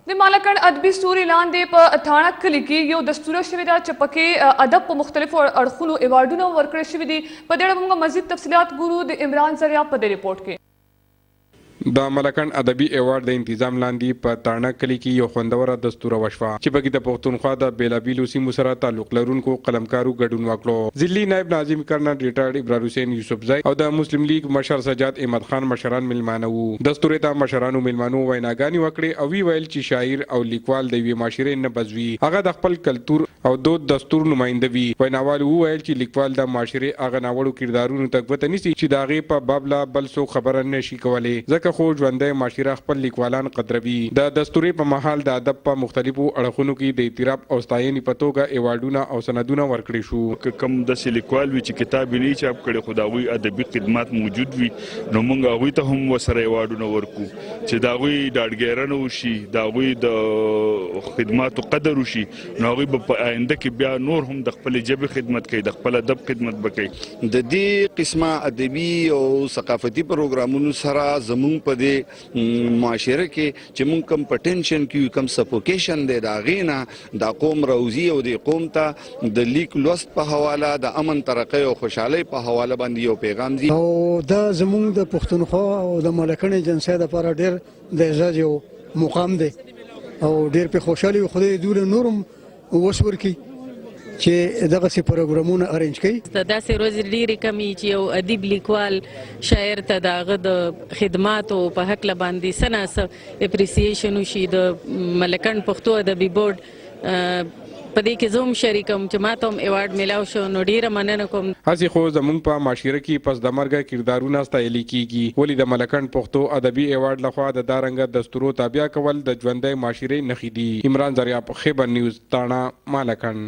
د مالکن ادبي ستوري لاندې په تھاڼه کلي کې یو دستوره شوې ده چې پکې ادب په مختلفو اړخونو ایوارډونه ورکړل شوي دي. په دې اړه موږ مزید تفصیلات ګورو د عمران ذریعہ په دې رپورټ کې. د ملکن ادبي ایوارډ د تنظیم لاندې په تاڼه کلي کې یو خوندوره دستوره وشوه چې پکې د پښتونخوا د بیلابیلو سیمو سره تعلق لرونکو قلمکارو ګډون وکړو. ضلعي نائب ناظم کرنل ریټایرډ ابرار حسین یوسفزئی او د مسلم لیگ مشر سجاد احمد خان مشران ملمانه وو. دستورې ته مشرانو ملمانو ویناګانې وکړې او وی ویل چې شاعر او لیکوال د یوې معاشرې نه بزوي، هغه د خپل کلتور او دود دستور نماینده وي. ویناوال وویل چې لیکوال د معاشرې هغه ناوړو کردارونو ته ګوته نیسي چې د هغې په باب لا بل څوک خبره نشي کولی، ځکه خو ژوندی معاشره خپل لیکوالان قدروي. د دستورې په مهال د ادب په مختلفو اړخونو کې د اعتراف او ستاینې په توګه ایوارډونه او سندونه ورکړي شو. کم داسې لیکوال وي چې کتاب یې نه چاپ کړی خو د هغوی ادبي خدمات موجود وي، نو موږ هغوی ته هم ورسره ایوارډونه ورکړو چې د هغوی ډاډګیرنه وشي، د هغوی د خدماتو قدر وشي، نو هغوی به په آینده کې بیا نور هم د خپلې ژبې خدمت کوي، د خپل ادب خدمت به کوي. د دې قسمه ادبي او ثقافتي پروګرامونو سره زموږ په دې معاشره کې چې موږ کم پټنشن کې کم سفوکیشن دی د هغې نه د قوم روزي او د قوم ته د لیک لوست په حواله د امن ترقۍ او خوشحالۍ په حواله باندې یو پیغام دی. او دا زموږ د پښتونخوا او د ملکن ایجنسۍ لپاره ډېر د اعزاز یو مقام دی او ډېر په خوشحالي خدای دوی نورم وس ورکړي چې دغسې پروګرامونه ارینج کوي. داسې ورځې ډېرې کمې چې یو ادیب لیکوال شاعر ته د هغه د خدماتو په هکله باندې څه نه څه اپریسیشن وشي. د ملکن پښتو ادبي بورډ په دې کې زه هم شریکم چې ما ته هم ایوارډ میلاو شو، نو ډېره مننه کوم. هسې خو زموږ په معاشره کې پس د مرګه کردارونه ستایلي کیږي، ولې د ملکن پښتو ادبي ایوارډ لخوا د دارنګه دستورو تابع کول د ژوندی معاشرې نښې دي. عمران ذریعہ، خیبر نیوز، تاڼه، مالکن.